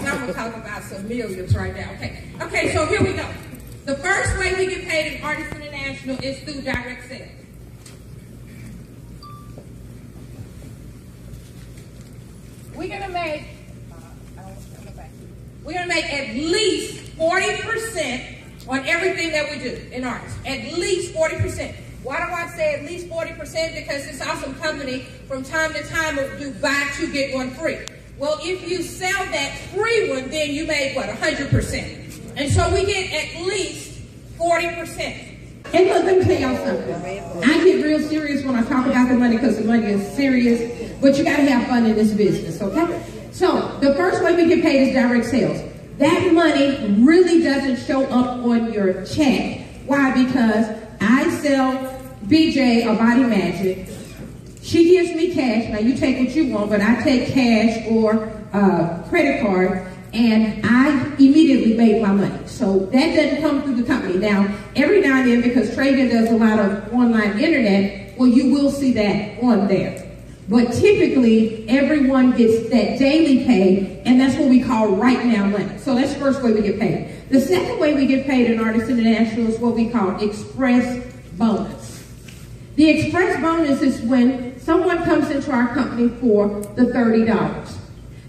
Now I'm going to talk about some millions right now. Okay, so here we go. The first way we get paid in Ardyss International is through direct sales. We're going to make at least 40% on everything that we do in Ardyss. At least 40%. Why do I say at least 40%? Because this awesome company, from time to time, will do buy two, get one free. Well, if you sell that free one, then you made, what, 100%. And so we get at least 40%. And look, let me tell y'all something. I get real serious when I talk about the money because the money is serious, but you got to have fun in this business, okay? So the first way we get paid is direct sales. That money really doesn't show up on your check. Why? Because I sell BJ a Body Magic. She gives me cash. Now you take what you want, but I take cash or credit card, and I immediately made my money. So that doesn't come through the company. Now, every now and then, because Traegan does a lot of online internet, well, you will see that on there. But typically, everyone gets that daily pay, and that's what we call right now money. So that's the first way we get paid. The second way we get paid in Ardyss International is what we call express bonus. The express bonus is when someone comes into our company for the $30.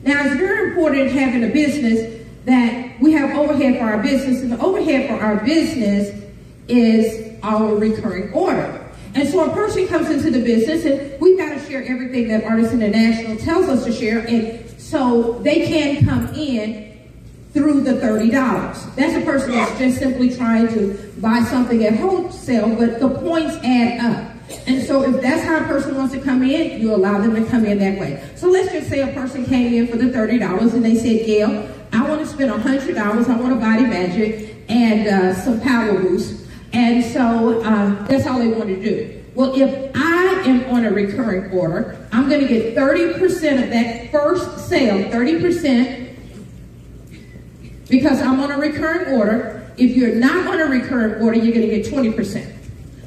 Now, it's very important having a business that we have overhead for our business, and the overhead for our business is our recurring order. And so a person comes into the business, and we've got to share everything that Ardyss International tells us to share, and so they can come in through the $30. That's a person that's just simply trying to buy something at wholesale, but the points add up. And so if that's how a person wants to come in, you allow them to come in that way. So let's just say a person came in for the $30, and they said, Gail, I want to spend $100. I want a Body Magic and some Power Boost. And so that's all they want to do. Well, if I am on a recurring order, I'm going to get 30% of that first sale, 30%, because I'm on a recurring order. If you're not on a recurring order, you're going to get 20%.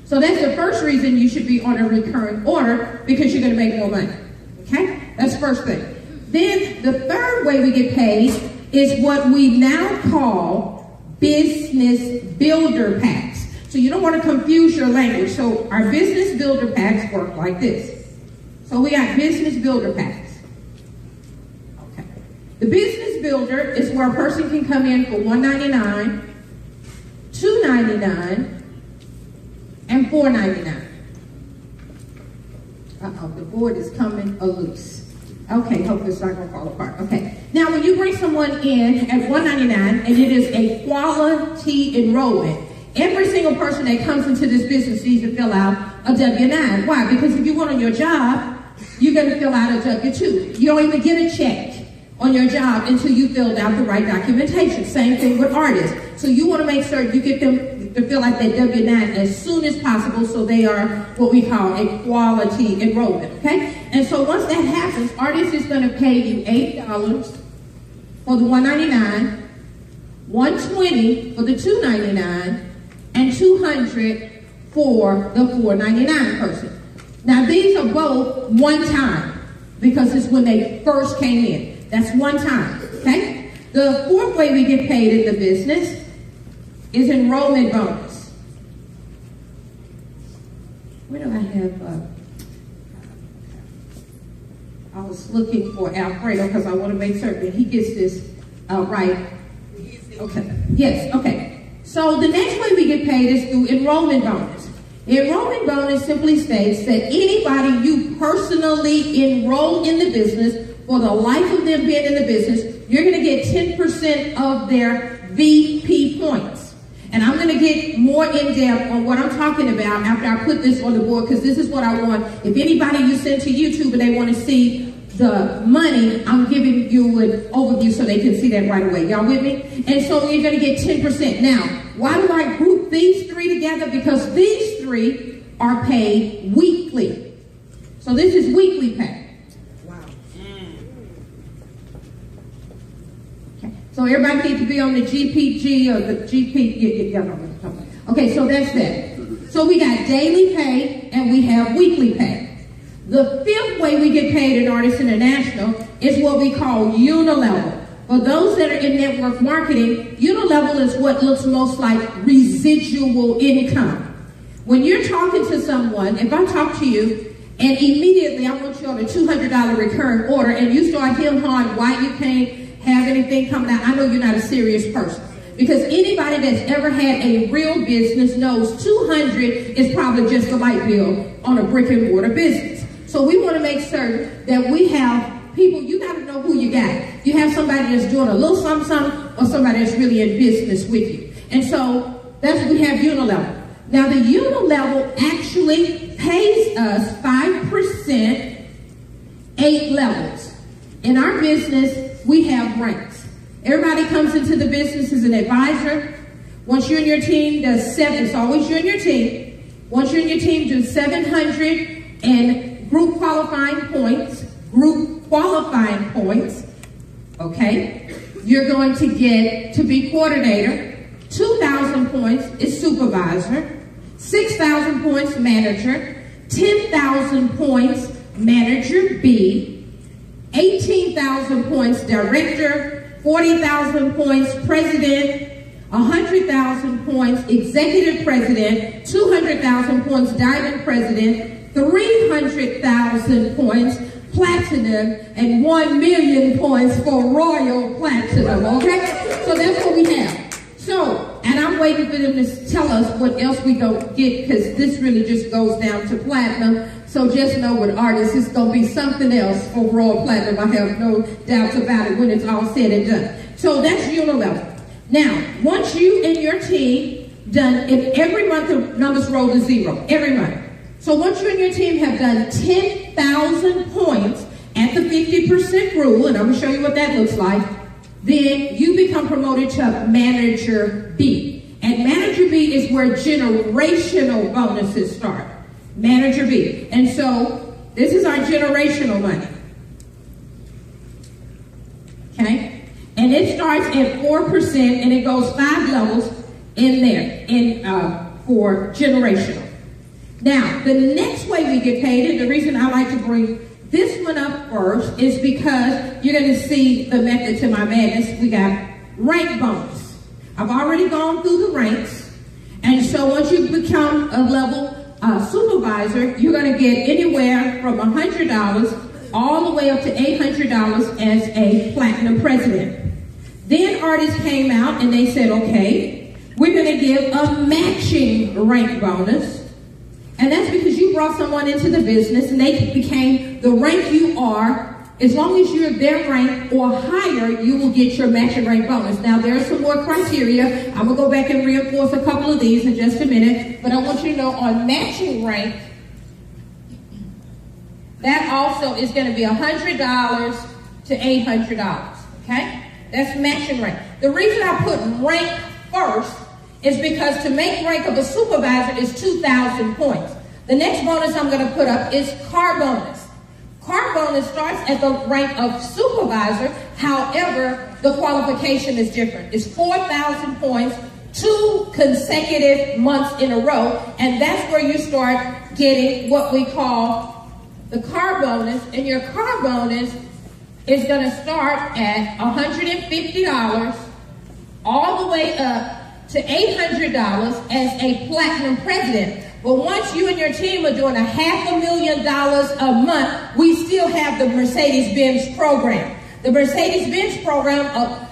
So that's the first reason you should be on a recurring order, because you're going to make more money. Okay? That's the first thing. Then the third way we get paid is what we now call business builder packs. So you don't want to confuse your language. So our business builder packs work like this. So we got business builder packs. Okay. The business builder is where a person can come in for $199, $299, and $499. Uh-oh, the board is coming loose. Okay, hope it's not going to fall apart. Okay. Now, when you bring someone in at $199, and it is a quality enrollment, every single person that comes into this business needs to fill out a W-9. Why? Because if you want on your job, you're going to fill out a W-2. You don't even get a check on your job until you filled out the right documentation. Same thing with Ardyss. So you want to make sure you get them to fill out that W-9 as soon as possible, so they are what we call a quality enrollment, okay? And so once that happens, Ardyss is going to pay you $80 for the $199, $120 for the $299, and $200 for the $499 person. Now these are both one time, because it's when they first came in. That's one time, okay? The fourth way we get paid in the business is enrollment bonus. Where do I have, I was looking for Alfredo because I want to make certain that he gets this right. Okay, yes, okay. So the next way we get paid is through enrollment bonus. The enrollment bonus simply states that anybody you personally enroll in the business for the life of them being in the business, you're going to get 10% of their VP points. And I'm going to get more in depth on what I'm talking about after I put this on the board, because this is what I want. If anybody you send to YouTube and they want to see the money, I'm giving you an overview so they can see that right away. Y'all with me? And so you're going to get 10%. Now, why do I group these three together? Because these three are paid weekly. So this is weekly pay. So everybody needs to be on the GPG or the GP. Okay, so that's that. So we got daily pay and we have weekly pay. The fifth way we get paid in Ardyss International is what we call UNILEVEL. For those that are in network marketing, UNILEVEL is what looks most like residual income. When you're talking to someone, if I talk to you, and immediately I want you on a $200 recurring order, and you start him-hawing why you can't have anything coming out, I know you're not a serious person. Because anybody that's ever had a real business knows $200 is probably just a light bill on a brick and mortar business. So we want to make certain that we have people, you got to know who you got. You have somebody that's doing a little something, or somebody that's really in business with you. And so that's what we have UNILEVEL. Now the UNILEVEL actually pays us 5%, 8 levels. In our business, we have ranks. Everybody comes into the business as an advisor. Once you and your team does 7, it's always you and your team. Once you and your team do 700 and group qualifying points, okay, you're going to get to be coordinator. 2,000 points is supervisor, 6,000 points manager, 10,000 points manager B, 18,000 points director, 40,000 points president, 100,000 points executive president, 200,000 points diamond president, 300,000 points platinum, and 1 million points for royal platinum, okay? So that's what we have. So, and I'm waiting for them to tell us what else we don't get, because this really just goes down to platinum. So just know with Ardyss, it's going to be something else for royal platinum. I have no doubts about it when it's all said and done. So that's UNILEVEL. Now, once you and your team done, if every month the numbers roll to 0, every month. So once you and your team have done 10,000 points at the 50% rule, and I'm going to show you what that looks like, then you become promoted to manager B. And manager B is where generational bonuses start. Manager B. And so this is our generational money. Okay? And it starts at 4% and it goes 5 levels in there for generational. Now, the next way we get paid, and the reason I like to bring this one up first is because you're going to see the method to my madness. We got rank bonus. I've already gone through the ranks. And so once you become a level supervisor, you're going to get anywhere from $100 all the way up to $800 as a platinum president. Then Ardyss came out and they said, okay, we're going to give a matching rank bonus. And that's because you brought someone into the business and they became the rank you are. As long as you're their rank or higher, you will get your matching rank bonus. Now, there are some more criteria. I'm going to go back and reinforce a couple of these in just a minute. But I want you to know on matching rank, that also is going to be $100 to $800. Okay? That's matching rank. The reason I put rank first is because to make rank of a supervisor is 2,000 points. The next bonus I'm going to put up is car bonus. Car bonus starts at the rank of supervisor. However, the qualification is different. It's 4,000 points, 2 consecutive months in a row, and that's where you start getting what we call the car bonus. And your car bonus is going to start at $150 all the way up to $800 as a platinum president. But once you and your team are doing $500,000 a month, we still have the Mercedes-Benz program. The Mercedes-Benz program,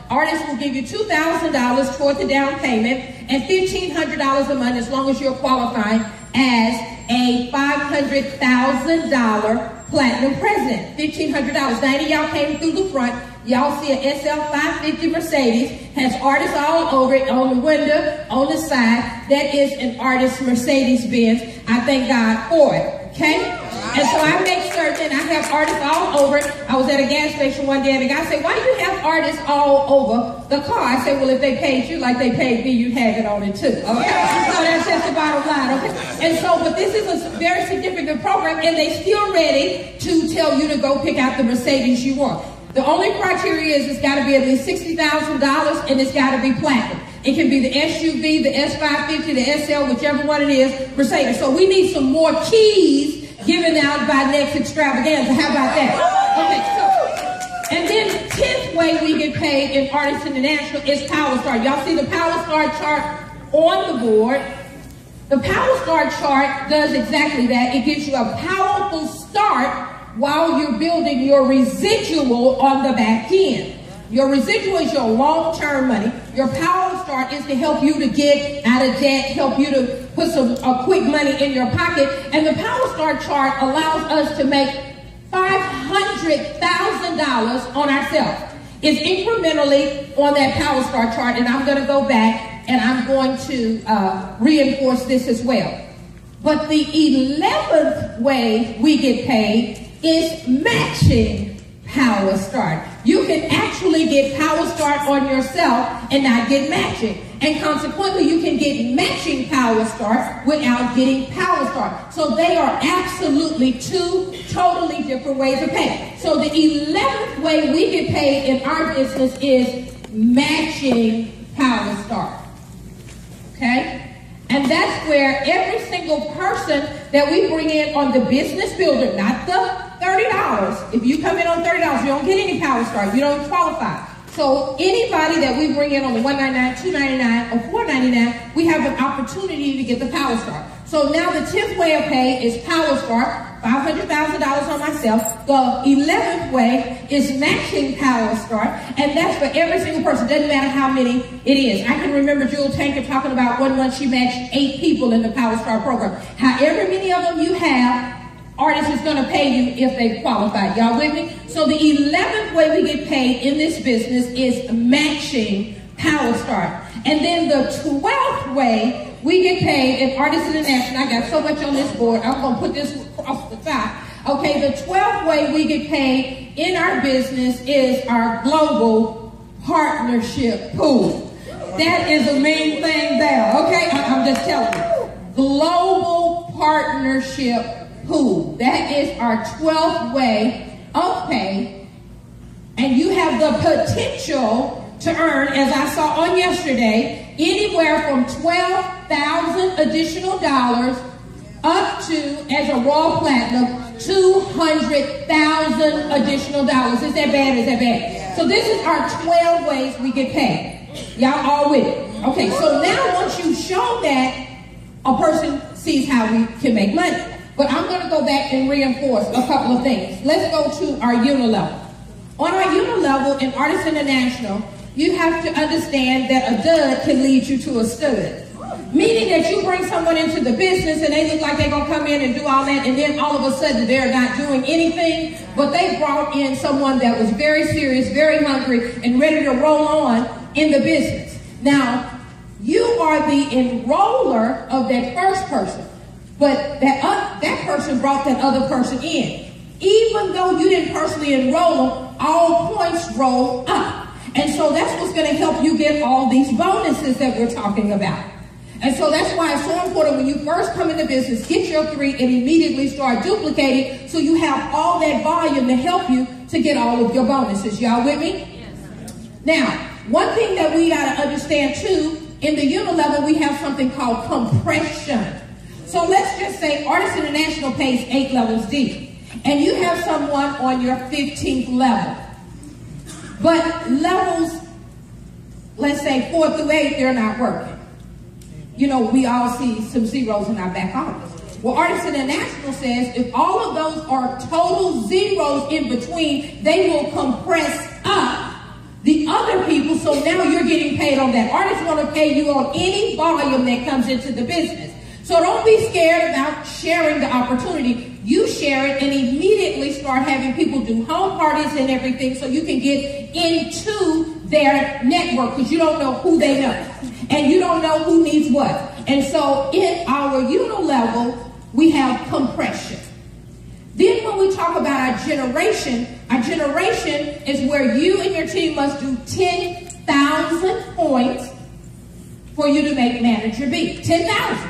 Ardyss will give you $2,000 toward the down payment and $1,500 a month as long as you're qualifying as a $500,000 platinum president. $1,500. 90 of y'all came through the front. Y'all see a SL 550 Mercedes, has Ardyss all over it, on the window, on the side. That is an Ardyss Mercedes-Benz. I thank God for it, okay? And so I make certain I have Ardyss all over it. I was at a gas station one day and the guy said, why do you have Ardyss all over the car? I said, well, if they paid you like they paid me, you'd have it on it too, okay? So that's just the bottom line, okay? And so, but this is a very significant program and they still ready to tell you to go pick out the Mercedes you want. The only criteria is it's got to be at least $60,000 and it's got to be platinum. It can be the SUV, the S550, the SL, whichever one it is, Mercedes. So we need some more keys given out by next extravaganza. How about that? Okay, so, and then the 10th way we get paid in Ardyss International is Power Star. Y'all see the Power Star chart on the board? The Power Star chart does exactly that. It gives you a powerful start while you're building your residual on the back end. Your residual is your long-term money. Your Power Start is to help you to get out of debt, help you to put some quick money in your pocket. And the Power Start chart allows us to make $500,000 on ourselves. It's incrementally on that Power Start chart, and I'm going to go back and I'm going to reinforce this as well. But the 11th way we get paid is matching Power Start. You can actually get Power Start on yourself and not get matching. And consequently, you can get matching Power Start without getting Power Start. So they are absolutely two totally different ways of paying. So the 11th way we get paid in our business is matching Power Start. Okay? And that's where every single person that we bring in on the business builder, not the $30. If you come in on $30, you don't get any Power Start. You don't qualify. So anybody that we bring in on the $199, $299, or $499, we have an opportunity to get the Power Start. So now the 10th way of pay is Power Start, $500,000 on myself. The 11th way is matching Power Start, and that's for every single person. Doesn't matter how many it is. I can remember Jewel Tanker talking about one month she matched 8 people in the Power Start program. However many of them you have, Ardyss is going to pay you if they qualify. Y'all with me? So the 11th way we get paid in this business is matching Power Start. And then the 12th way we get paid in Ardyss International, I got so much on this board, I'm going to put this across the top. Okay, the 12th way we get paid in our business is our global partnership pool. That is a main thing there, okay? I'm just telling you. Global partnership pool. That is our 12th way of pay. And you have the potential to earn, as I saw on yesterday, anywhere from $12,000 additional dollars up to, as a raw platinum, $200,000 additional dollars. Is that bad? Is that bad? Yeah. So this is our 12 ways we get paid. Y'all all with it? Okay, so now once you show that, a person sees how we can make money. But I'm going to go back and reinforce a couple of things. Let's go to our UNILEVEL. On our UNILEVEL in Ardyss International, you have to understand that a dud can lead you to a stud. Meaning that you bring someone into the business and they look like they're going to come in and do all that, and then all of a sudden they're not doing anything, but they brought in someone that was very serious, very hungry, and ready to roll on in the business. Now, you are the enroller of that first person, but that person brought that other person in. Even though you didn't personally enroll them, all points roll up. And so that's what's going to help you get all these bonuses that we're talking about. And so that's why it's so important when you first come into business, get your 3 and immediately start duplicating so you have all that volume to help you to get all of your bonuses. Y'all with me? Yes. Now, one thing that we got to understand too, in the UNILEVEL, we have something called compression. So let's just say Ardyss International pays 8 levels deep, and you have someone on your 15th level. But levels, let's say 4 through 8, they're not working. You know, we all see some zeros in our back office. Well, Ardyss International says if all of those are total zeros in between, they will compress up the other people, so now you're getting paid on that. Ardyss want to pay you on any volume that comes into the business. So don't be scared about sharing the opportunity. You share it and immediately start having people do home parties and everything so you can get into their network, because you don't know who they know. And you don't know who needs what. And so in our UNILEVEL, we have compression. Then when we talk about our generation is where you and your team must do 10,000 points for you to make manager B. 10,000.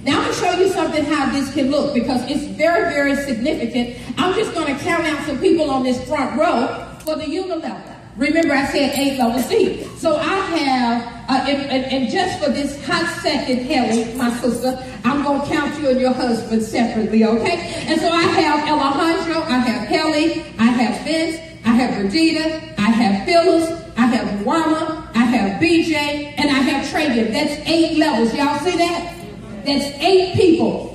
Now I'm going to show you something how this can look, because it's very, very significant. I'm just going to count out some people on this front row for the UNILEVEL. Remember I said 8 levels deep. So I have And just for this hot second, Helly, my sister, I'm going to count you and your husband separately, okay? And so I have Alejandro, I have Helly, I have Vince, I have Verdita, I have Phyllis, I have Wama, I have BJ, and I have Travian. That's 8 levels. Y'all see that? That's 8 people.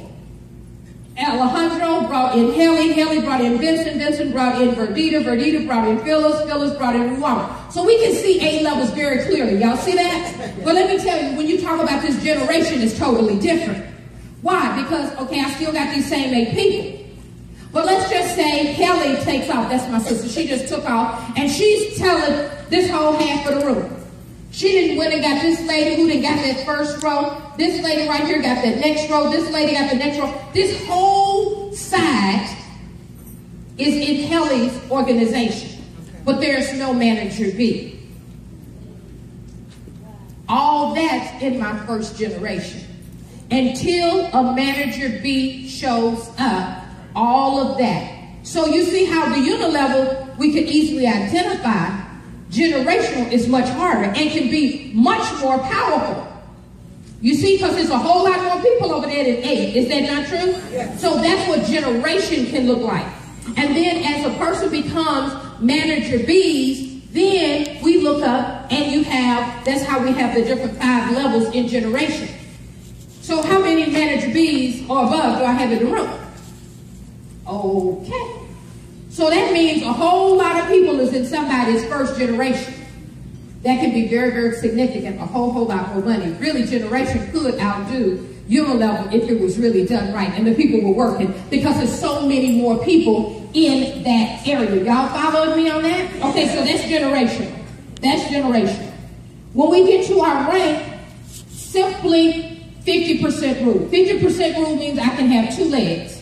Alejandro brought in Helly brought in Vincent brought in Verdita brought in Phyllis brought in Wama. So we can see 8 levels very clearly. Y'all see that? But let me tell you, when you talk about this generation, it's totally different. Why? Because, okay, I still got these same 8 people. But let's just say Helly takes off. That's my sister. She just took off, and she's telling this whole half of the room. She didn't went and got this lady who didn't got that first row. This lady right here got that next row. This lady got the next row. This whole side is in Helly's organization. But there's no manager B. All that's in my first generation. Until a manager B shows up, all of that. So you see how the unilevel we could easily identify. Generational is much harder and can be much more powerful. You see, because there's a whole lot more people over there than 8. Is that not true? Yeah. So that's what generation can look like. And then as a person becomes manager Bs, then we look up and you have, that's how we have the different 5 levels in generation. So how many manager Bs or above do I have in the room? Okay. So that means a whole lot of people is in somebody's first generation. That can be very, very significant. A whole lot more money. Really, generation could outdo unilevel if it was really done right and the people were working, because there's so many more people in that area. Y'all following me on that? Okay, so that's generation. That's generation. When we get to our rank, simply 50% rule. 50% rule means I can have 2 legs.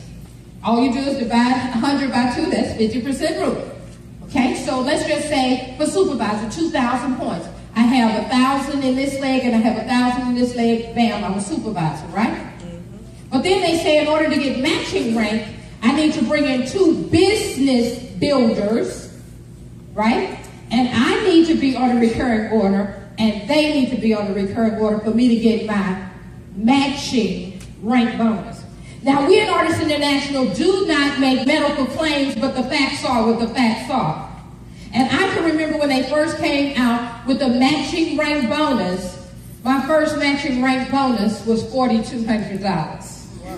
All you do is divide 100 by 2, that's 50% rule. Okay, so let's just say for supervisor, 2,000 points. I have 1,000 in this leg and I have 1,000 in this leg, bam, I'm a supervisor, right? But then they say in order to get matching rank, I need to bring in 2 business builders, right? And I need to be on a recurring order and they need to be on a recurring order for me to get my matching rank bonus. Now, we at Ardyss International do not make medical claims, but the facts are what the facts are. And I can remember when they first came out with the matching rank bonus, my first matching rank bonus was $4,200.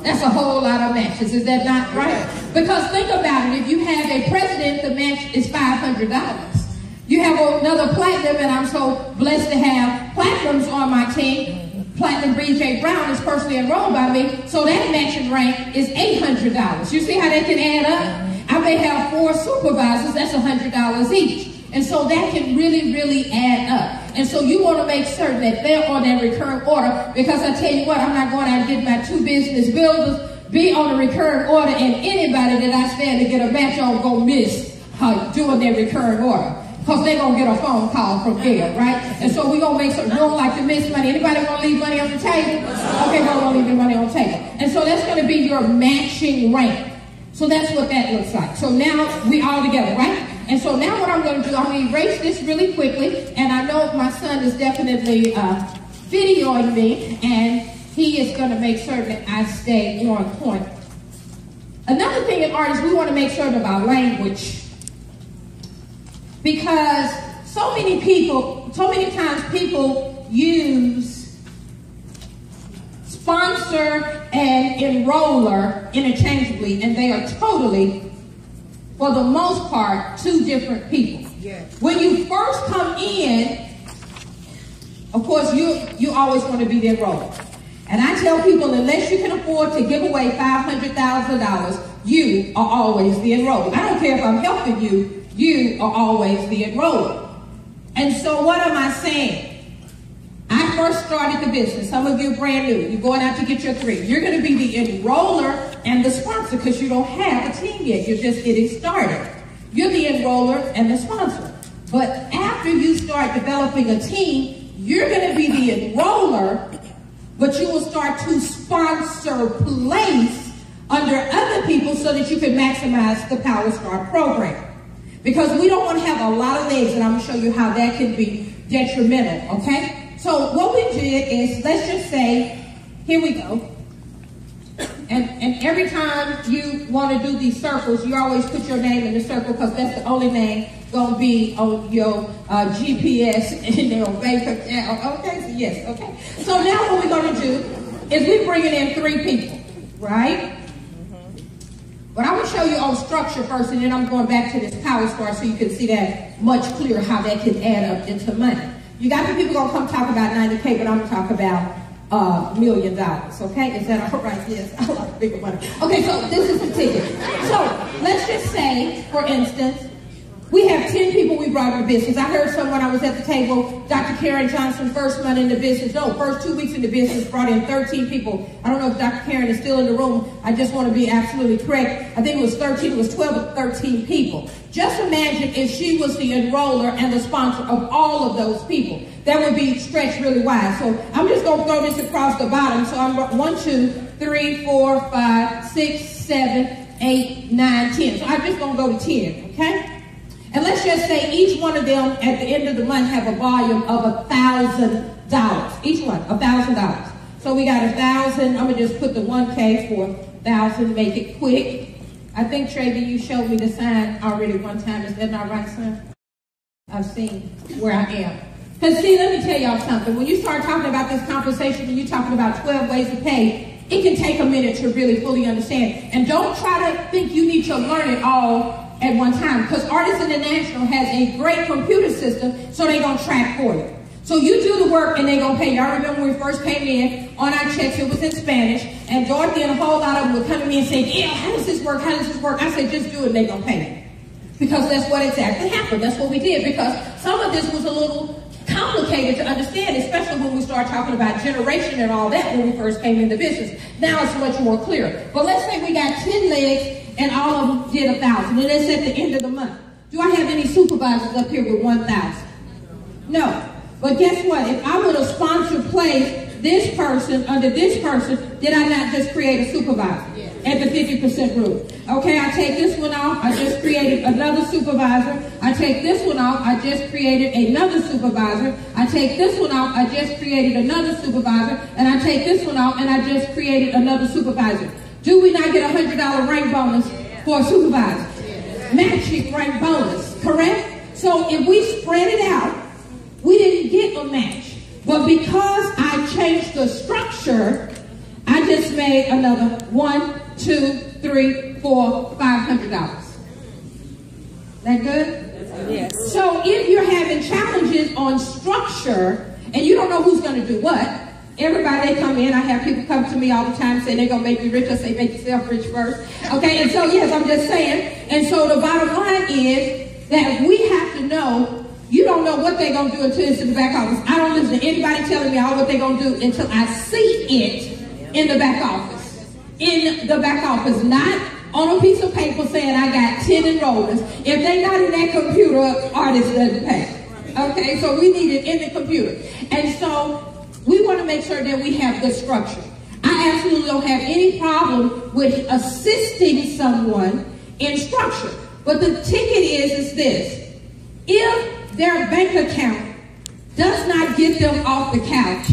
That's a whole lot of matches, is that not right? Because think about it, if you have a president, the match is $500. You have another platinum, and I'm so blessed to have platinums on my team. Platinum BJ Brown is personally enrolled by me, so that matching rank is $800. You see how that can add up? I may have 4 supervisors, that's $100 each. And so that can really, really add up. And so you want to make certain that they're on that recurring order, because I tell you what, I'm not going out and get my 2 business builders, be on a recurring order, and anybody that I stand to get a match on go miss doing their recurring order. Because they're going to get a phone call from Gail, right? And so we're going to make certain, we don't like to miss money. Anybody want to leave money on the table? Okay, we're going to leave your money on the table. And so that's going to be your matching rank. So that's what that looks like. So now we all together, right? And so now what I'm going to do, I'm going to erase this really quickly. And I know my son is definitely videoing me, and he is going to make certain that I stay on point. Another thing at Ardyss, we want to make certain about language. Because so many times people use sponsor and enroller interchangeably, and they are totally, for the most part, 2 different people. Yes. When you first come in, of course, you always want to be the enroller. And I tell people, unless you can afford to give away $500,000, you are always the enroller. I don't care if I'm helping you. You are always the enroller. And so what am I saying? I first started the business. Some of you are brand new. You're going out to get your 3. You're going to be the enroller and the sponsor because you don't have a team yet. You're just getting started. You're the enroller and the sponsor. But after you start developing a team, you're going to be the enroller, but you will start to sponsor place under other people so that you can maximize the Power Star program. Because we don't want to have a lot of legs, and I'm going to show you how that can be detrimental, okay? So what we did is, let's just say, here we go. And every time you want to do these circles, you always put your name in the circle because that's the only name going to be on your GPS and your bank account. Okay, so yes, okay. So now what we're going to do is we're bringing in 3 people, right? But I will show you on structure first, and then I'm going back to this power star so you can see that much clearer how that can add up into money. You got the people going to come talk about 90K, but I'm going to talk about $1 million, okay? Is that all right? Yes, I like bigger money. Okay, so this is the ticket. So let's just say, for instance, we have 10 people we brought in the business. I heard someone, I was at the table, Dr. Karen Johnson, first month in the business, no, first 2 weeks in the business, brought in 13 people. I don't know if Dr. Karen is still in the room. I just want to be absolutely correct. I think it was 13, it was 12 or 13 people. Just imagine if she was the enroller and the sponsor of all of those people. That would be stretched really wide. So I'm just going to throw this across the bottom. So I'm 1, 2, 3, 4, 5, 6, 7, 8, 9, 10. So I'm just going to go to 10, okay? And let's just say each one of them at the end of the month have a volume of $1,000. Each one, $1,000. So we got 1,000. I'm going to just put the 1K for 1,000, make it quick. I think, Tracy, you showed me the sign already one time. Is that not right, son? I've seen where I am. Because, see, let me tell y'all something. When you start talking about this compensation and you're talking about 12 ways to pay, it can take a minute to really fully understand. And don't try to think you need to learn it all at one time, because Ardyss International has a great computer system, so they're going to track for you. So you do the work and they're going to pay you. I remember when we first came in, on our checks, it was in Spanish, and Dorothy and a whole lot of them would come to me and say, Gail, how does this work? How does this work? I said, just do it and they're going to pay you. Because that's what exactly happened. That's what we did, because some of this was a little complicated to understand, especially when we start talking about generation and all that when we first came into business. Now it's much more clear. But let's say we got 10 legs and all of them did 1,000, and it's at the end of the month. Do I have any supervisors up here with 1,000? No. But guess what? If I would have sponsored place this person under this person, did I not just create a supervisor at the 50% rule? Okay, I take this one off, I just created another supervisor. I take this one off, I just created another supervisor. I take this one off, I just created another supervisor. And I take this one off, and I just created another supervisor. Do we not get a $100 rank bonus for a supervisor? Matching rank bonus, correct? So if we spread it out, we didn't get a match. But because I changed the structure, I just made another 1, 2, 3, 4, $500. That good? Yes. So if you're having challenges on structure and you don't know who's going to do what, everybody, they come in. I have people come to me all the time saying they're going to make me rich. I say, make yourself rich first. Okay, and so, yes, I'm just saying. And so the bottom line is that we have to know, you don't know what they're going to do until it's in the back office. I don't listen to anybody telling me all what they're going to do until I see it in the back office. In the back office, not on a piece of paper saying I got 10 enrollments. If they're not in that computer, Ardyss doesn't pay. Okay, so we need it in the computer. And so we want to make sure that we have good structure. I absolutely don't have any problem with assisting someone in structure. But the ticket is this. If their bank account does not get them off the couch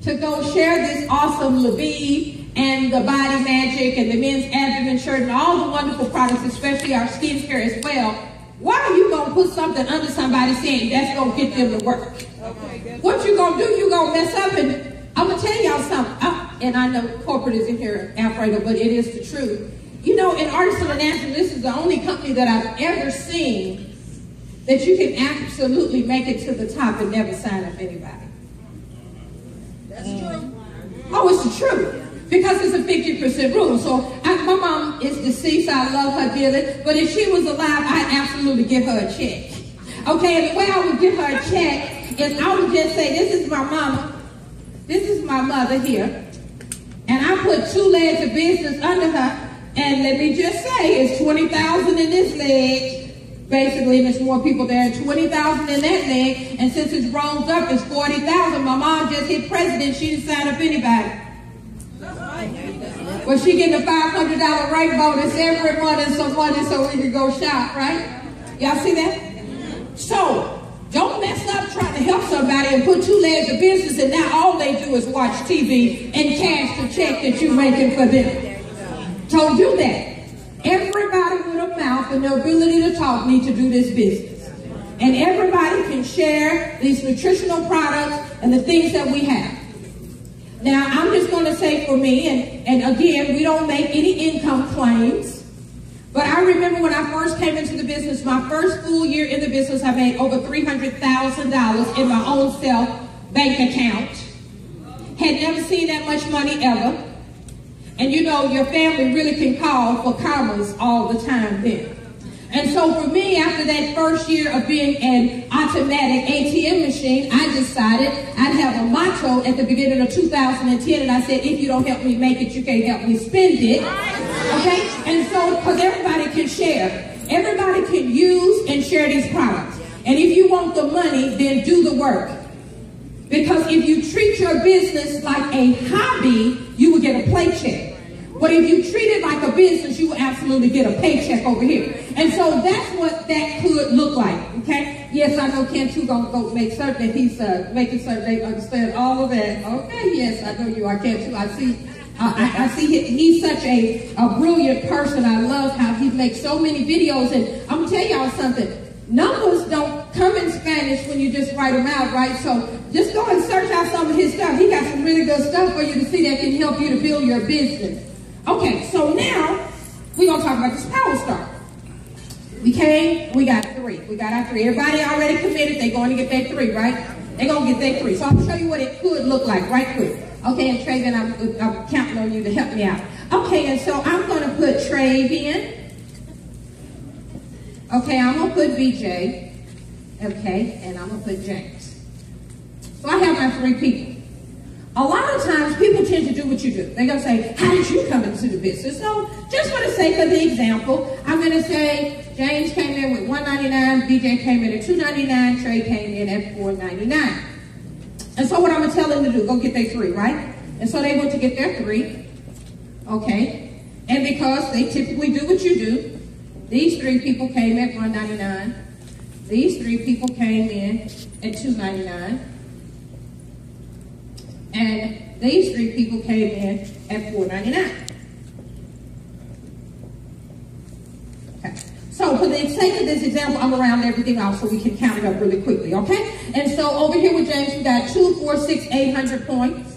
to go share this awesome Levine and the Body Magic and the men's abdomen shirt and all the wonderful products, especially our skincare as well, why are you going to put something under somebody saying that's going to get them to work? Okay, what you going to do, you going to mess up. And I'm going to tell y'all something. And I know corporate isn't here, Alfredo, but it is the truth. You know, in Ardyss International, this is the only company that I've ever seen that you can absolutely make it to the top and never sign up anybody. That's true. Oh, it's the truth. Because it's a 50% rule. So my mom is deceased. I love her dearly. But if she was alive, I'd absolutely give her a check. Okay, and the way I would give her a check is I would just say, this is my mama. This is my mother here. And I put 2 legs of business under her. And let me just say, it's 20,000 in this leg. Basically, and there's more people there, 20,000 in that leg. And since it's rolled up, it's 40,000. My mom just hit president. She didn't sign up anybody. Well, she getting a $500 rank bonus every month and some money so we can go shop, right? Y'all see that? So, don't mess up trying to help somebody and put 2 legs of business and now all they do is watch TV and cash the check that you're making for them. Don't do that. Everybody with a mouth and the ability to talk need to do this business. And everybody can share these nutritional products and the things that we have. Now, I'm just going to say for me, and again, we don't make any income claims, but I remember when I first came into the business, my first full year in the business, I made over $300,000 in my own self bank account. Had never seen that much money ever. And you know, your family really can call for commas all the time then. And so for me, after that first year of being an automatic ATM machine, I decided I'd have a motto at the beginning of 2010, and I said, if you don't help me make it, you can't help me spend it. Okay? And so, because everybody can share. Everybody can use and share these products. And if you want the money, then do the work. Because if you treat your business like a hobby, you will get a paycheck. But if you treat it like a business, you will absolutely get a paycheck over here. And so that's what that could look like, okay? Yes, I know Ken too gonna go make certain that he's making certain they understand all of that. Okay, yes, I know you are, Ken too. I see he's such a brilliant person. I love how he makes so many videos. And I'm gonna tell y'all something. Numbers don't come in Spanish when you just write them out, right? So just go and search out some of his stuff. He got some really good stuff for you to see that can help you to build your business. Okay, so now we're going to talk about this Power Star. We got 3. We got our 3. Everybody already committed. They're going to get that 3, right? They're going to get that 3. So I'm going to show you what it could look like right quick. Okay, and Travian, I'm counting on you to help me out. Okay, and so I'm going to put Travian. Okay, I'm going to put BJ. Okay, and I'm going to put James. So I have my 3 people. A lot of times, people tend to do what you do. They're going to say, how did you come into the business? So, just for the sake of the example, I'm going to say, James came in with $199, BJ came in at $299, Trey came in at $499. And so what I'm going to tell them to do, go get their 3, right? And so they went to get their 3, okay? And because they typically do what you do, these 3 people came at $199. These 3 people came in at $299. And these 3 people came in at $499. Okay. So for the sake of this example, I'm around everything else so we can count it up really quickly, okay? And so over here with James, we got 2, 4, 6, 800 points.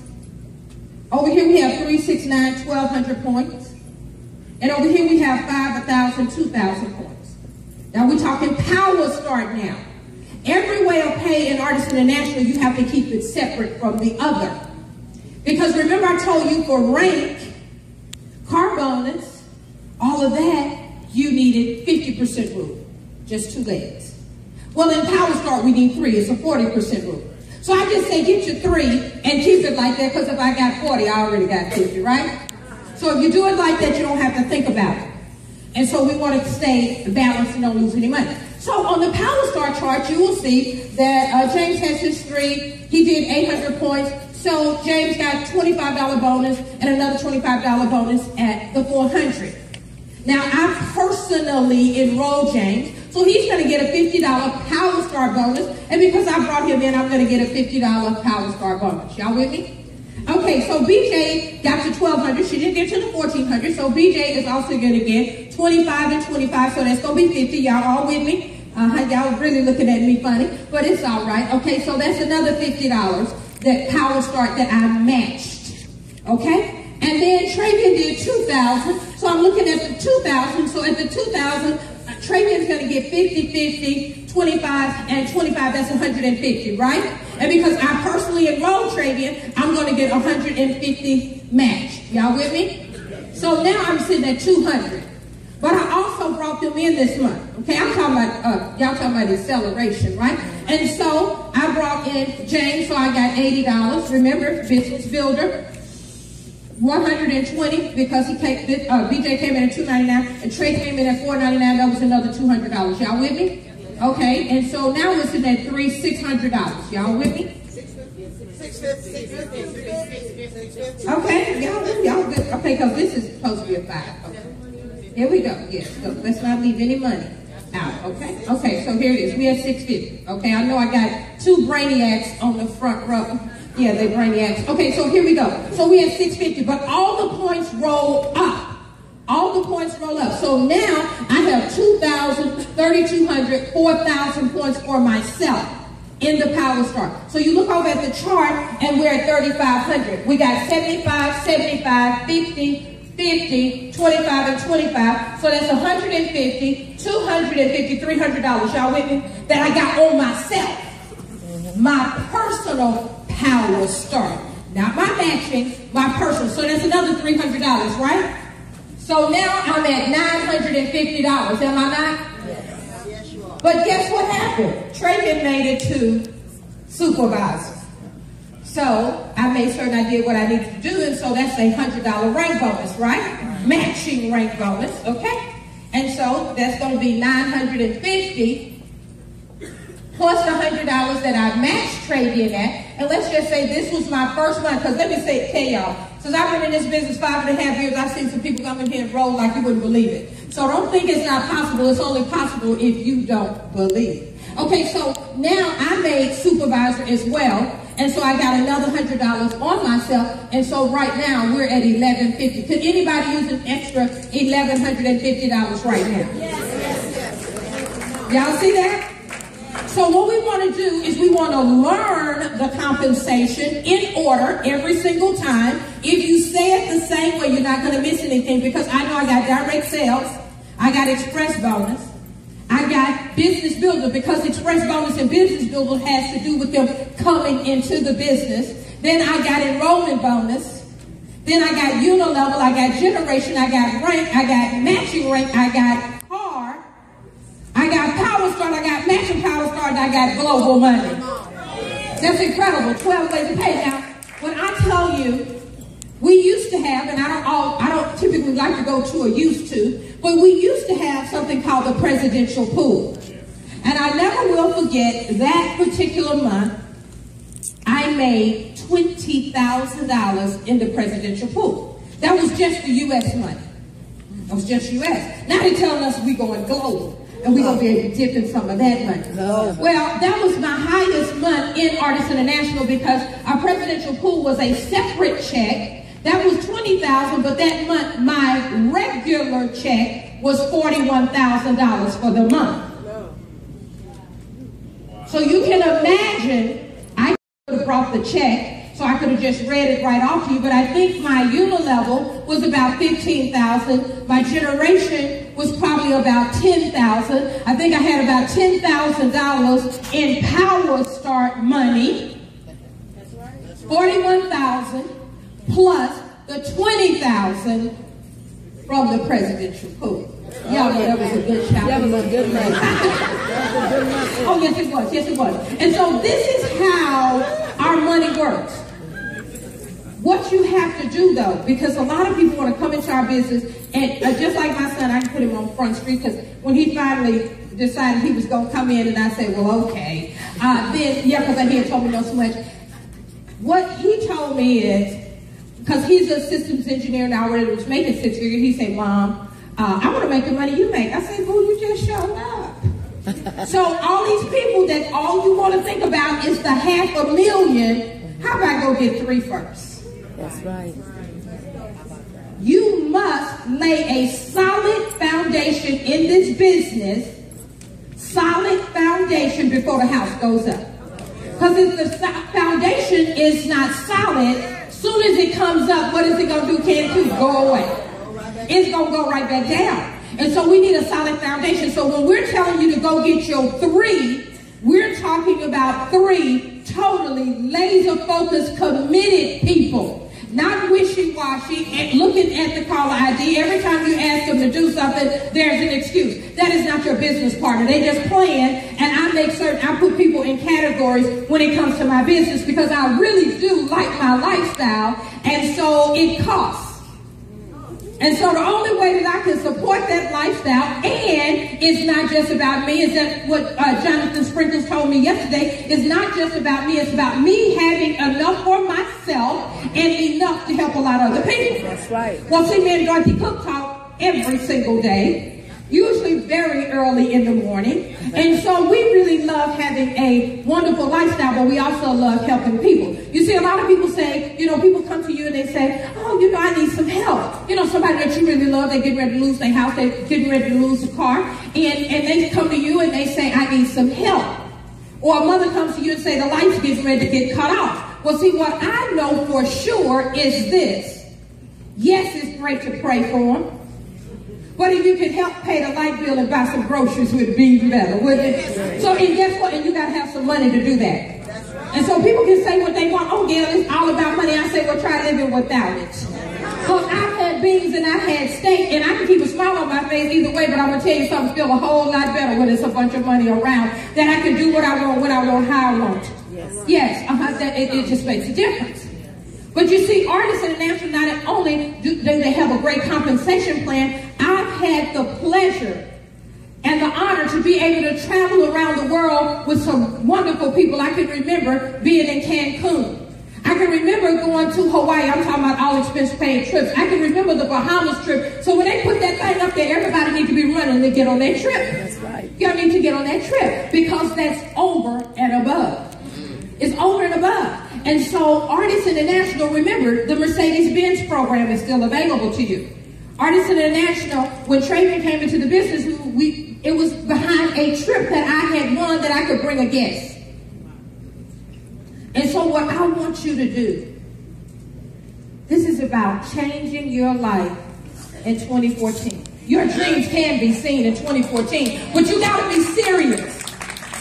Over here we have 3, 6, 9, 1,200 points. And over here we have 5, 1,000, 2,000 points. Now we're talking Power Start now. Every way of pay in Ardyss International, you have to keep it separate from the other. Because remember I told you for rank, car bonus, all of that, you needed 50% rule. Just 2 legs. Well, in Power Start, we need 3. It's a 40% rule. So I just say get your 3 and keep it like that, because if I got 40, I already got 50, right? So if you do it like that, you don't have to think about it. And so we want to stay balanced and don't lose any money. So on the Power Star chart, you will see that James has his 3. He did 800 points. So James got $25 bonus and another $25 bonus at the 400. Now, I personally enrolled James, so he's going to get a $50 Power Star bonus. And because I brought him in, I'm going to get a $50 Power Star bonus. Y'all with me? Okay, so BJ got to 1,200. She didn't get to the 1,400. So BJ is also going to get 25 and 25. So that's going to be 50. Y'all all with me? Y'all really looking at me funny, but it's all right. Okay, so that's another $50 that Power Start that I matched. Okay? And then Travian did 2,000. So I'm looking at the 2,000. So at the 2,000, Travian's going to get 50, 50, 25, and 25. That's 150, right? And because I personally enrolled Travian, I'm going to get 150 match. Y'all with me? So now I'm sitting at 200. But I also brought them in this month. Okay, I'm talking about, y'all talking about acceleration, right? And so I brought in James, so I got $80. Remember, business builder. 120 because he came, BJ came in at $299 and Trey came in at $499. That was another $200. Y'all with me? Okay, and so now we're sitting at $600. Y'all with me? Okay, y'all good. Okay, because this is supposed to be a 5. Okay. Here we go. Yes, so let's not leave any money out, okay? Okay, so here it is. We at 650, okay? I know I got two brainiacs on the front row. Yeah, they brainiacs. Okay, so here we go. So we at 650, but all the points roll up. All the points roll up. So now I have 2,000, 3,200, 4,000 points for myself in the Power Star. So you look over at the chart and we're at 3,500. We got 75, 75, 50, 50, 25, and 25. So that's 150, 250, $300. Y'all with me? That I got on myself. My personal Power Star. Not my matching, my personal. So that's another $300, right? So now I'm at $950. Am I not? Yes, you are. But guess what happened? Traden made it to supervisor. So I made certain I did what I needed to do, and so that's a $100 rank bonus, right? Matching rank bonus, okay? And so that's going to be $950 plus the $100 that I matched trade in at. And let's just say this was my first month, because let me tell y'all, since I've been in this business 5.5 years, I've seen some people come in here and roll like you wouldn't believe it. So don't think it's not possible. It's only possible if you don't believe. Okay, so now I made supervisor as well. And so I got another $100 on myself. And so right now we're at $1,150. Could anybody use an extra $1,150 right now? Yes. Y'all see that? So what we want to do is we want to learn the compensation in order every single time. If you say it the same way, you're not going to miss anything, because I know I got direct sales, I got express bonus, I got business builder, because express bonus and business builder has to do with them coming into the business. Then I got enrollment bonus. Then I got UNILEVEL, I got generation, I got rank, I got matching rank, I got car, I got Power Star, I got matching Power Star, and I got global money. That's incredible. 12 ways to pay. Now, when I tell you, we used to have, and I don't typically like to go to or used to, but we used to have something called the presidential pool. And I never will forget that particular month, I made $20,000 in the presidential pool. That was just the U.S. money. That was just U.S. Now they're telling us we're going global. And we're going to be able to dip in some of that money. No. Well, that was my highest month in Ardyss International, because our presidential pool was a separate check. That was $20,000, but that month my regular check was $41,000 for the month. No. So you can imagine, I could have brought the check, so I could have just read it right off to you, but I think my UNILEVEL was about $15,000. My generation was probably about $10,000. I think I had about $10,000 in Power Start money. That's right. $41,000 plus the $20,000 from the presidential pool. Y'all know that was a good shout. That was a good month. Oh, yes it was. Yes it was. And so this is how our money works. What you have to do, though, because a lot of people want to come into our business, and just like my son, I can put him on Front Street, because when he finally decided he was going to come in, and I said, well, okay. Then, yeah, because he had told me no so much. What he told me is, because he's a systems engineer now, already was making six figures, he said, Mom, I want to make the money you make. I said, well, you just showed up. So all these people that all you want to think about is the $500,000, how about go get 3 first? That's right. You must lay a solid foundation in this business, solid foundation before the house goes up. Because if the foundation is not solid, soon as it comes up, what is it going to do? Can't do? Go away. It's going to go right back down. And so we need a solid foundation. So when we're telling you to go get your 3, we're talking about 3 totally laser-focused, committed people. Not wishy-washy and looking at the caller ID. Every time you ask them to do something, there's an excuse. That is not your business partner. They just playing, and I make certain I put people in categories when it comes to my business, because I really do like my lifestyle, and so it costs. And so the only way that I can support that lifestyle, and it's not just about me, is that what Jonathan Sprinkles told me yesterday, is not just about me, it's about me having enough for myself and enough to help a lot of other people. That's right. Well, see, me and Dorothy Cook talk every single day. usually very early in the morning. And so we really love having a wonderful lifestyle, but we also love helping people. You see, a lot of people say, you know, people come to you and they say, oh, you know, I need some help. You know, somebody that you really love, they're getting ready to lose their house, they're getting ready to lose a car, and they come to you and they say, I need some help. Or a mother comes to you and say, the light's getting ready to get cut off. Well, see, what I know for sure is this. Yes, it's great to pray for them. But if you can help pay the light bill and buy some groceries, would be even better, wouldn't it? So, and guess what? And you got to have some money to do that. And so people can say what they want. Oh, Gail, it's all about money. I say, well, try living without it. Because I've had beans and I've had steak, and I can keep a smile on my face either way, but I'm going to tell you something, feel a whole lot better when there's a bunch of money around, that I can do what I want, when I want, how I want. Yes, it just makes a difference. But you see, Ardyss International, not only do they have a great compensation plan, I've had the pleasure and the honor to be able to travel around the world with some wonderful people. I can remember being in Cancun. I can remember going to Hawaii. I'm talking about all expense paid trips. I can remember the Bahamas trip. So when they put that thing up there, everybody needs to be running to get on that trip. That's right. Y'all need to get on that trip because that's over and above. It's over and above. And so Ardyss International, remember, the Mercedes-Benz program is still available to you. Ardyss International, when Traven came into the business, it was behind a trip that I had won that I could bring a guest. And so what I want you to do, this is about changing your life in 2014. Your dreams can be seen in 2014, but you got to be serious.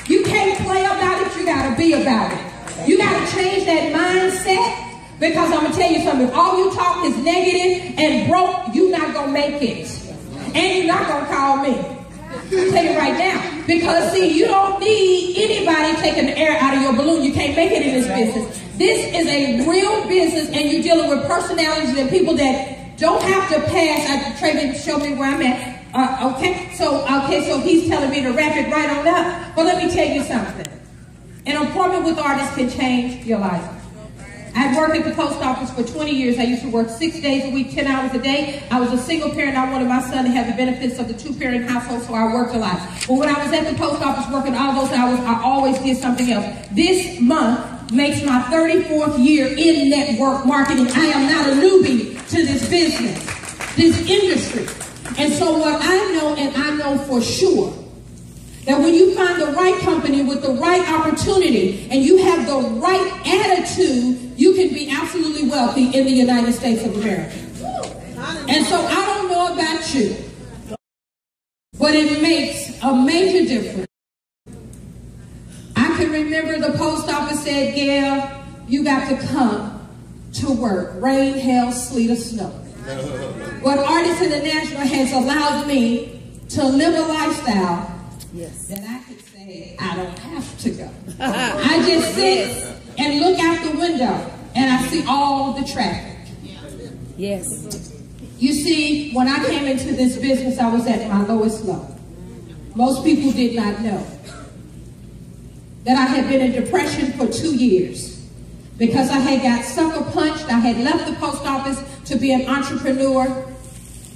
You can't play about it, you got to be about it. You got to change that mindset, because I'm going to tell you something. If all you talk is negative and broke, you're not going to make it. And you're not going to call me. I'll tell you right now. Because, see, you don't need anybody taking the air out of your balloon. You can't make it in this business. This is a real business, and you're dealing with personalities and people that don't have to pass. Traven showed me where I'm at. Okay, so he's telling me to wrap it right on up. But let me tell you something. An appointment with Ardyss can change your life. I've worked at the post office for 20 years. I used to work 6 days a week, 10 hours a day. I was a single parent. I wanted my son to have the benefits of the two-parent household, so I worked a lot. But when I was at the post office working all those hours, I always did something else. This month makes my 34th year in network marketing. I am not a newbie to this business, this industry. And so what I know, and I know for sure, that when you find the right company with the right opportunity and you have the right attitude, you can be absolutely wealthy in the United States of America. And so I don't know about you, but it makes a major difference. I can remember the post office said, Gail, you got to come to work, rain, hail, sleet, or snow. But Ardyss International has allowed me to live a lifestyle that I could say I don't have to go. I just sit and look out the window and I see all the traffic. Yes. You see, when I came into this business, I was at my lowest low. Most people did not know that I had been in depression for 2 years because I had got sucker punched. I had left the post office to be an entrepreneur,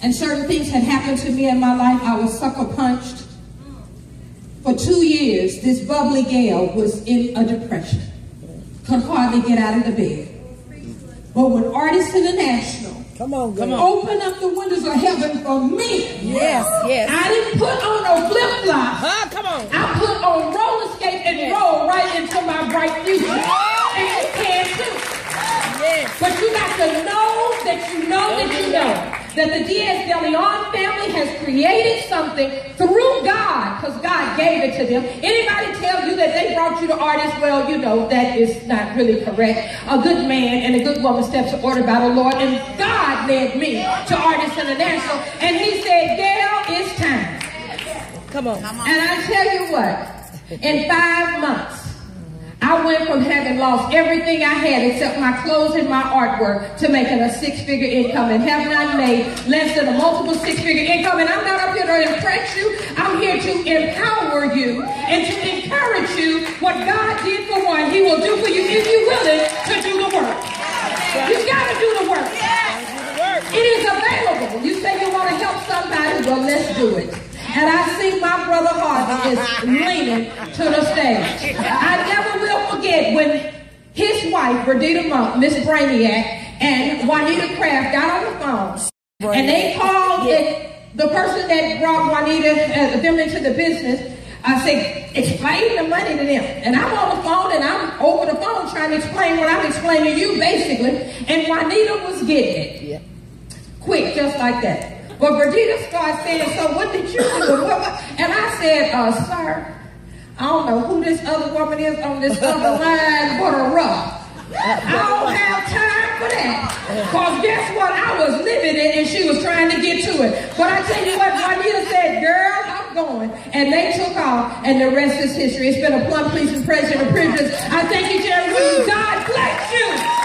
and certain things had happened to me in my life. I was sucker punched. For 2 years, this bubbly Gail was in a depression. Could hardly get out of the bed. But when Ardyss International opened up the windows of heaven for me, I didn't put on no flip-flops. I put on roller skates and roll right into my bright future. And you can too. But you got to know that you know that you know that the Diaz de Leon family has created something through God, because God gave it to them. Anybody tell you that they brought you to Ardyss? Well, you know, that is not really correct. A good man and a good woman steps are ordered by the Lord, and God led me to Ardyss International, and he said, Gail, it's time. Come on. And I tell you what, in 5 months, I went from having lost everything I had except my clothes and my artwork to making a 6-figure income, and have not made less than a multiple 6-figure income. And I'm not up here to impress you. I'm here to empower you and to encourage you. What God did for one, he will do for you if you're willing to do the work. You got to do the work. It is available. You say you want to help somebody, well, let's do it. and I see my brother Hardy is leaning to the stage. I never will forget when his wife, Verdita Monk, Miss Brainiac, and Juanita Kraft got on the phone, and they called the person that brought Juanita them into the business. I said, explain the money to them. And I'm on the phone, and I'm over the phone trying to explain what I'm explaining to you, basically. And Juanita was getting it. Yeah. Quick, just like that. But Verdita started saying, so what did you do? And I said, sir, I don't know who this other woman is on this other line, but a rough. I don't have time for that. Because guess what? I was living it, and she was trying to get to it. But I tell you what, Juanita said, girl, I'm going. And they took off, and the rest is history. It's been a plum, pleasing pleasure, and a privilege. I thank you, Jerry. God bless you.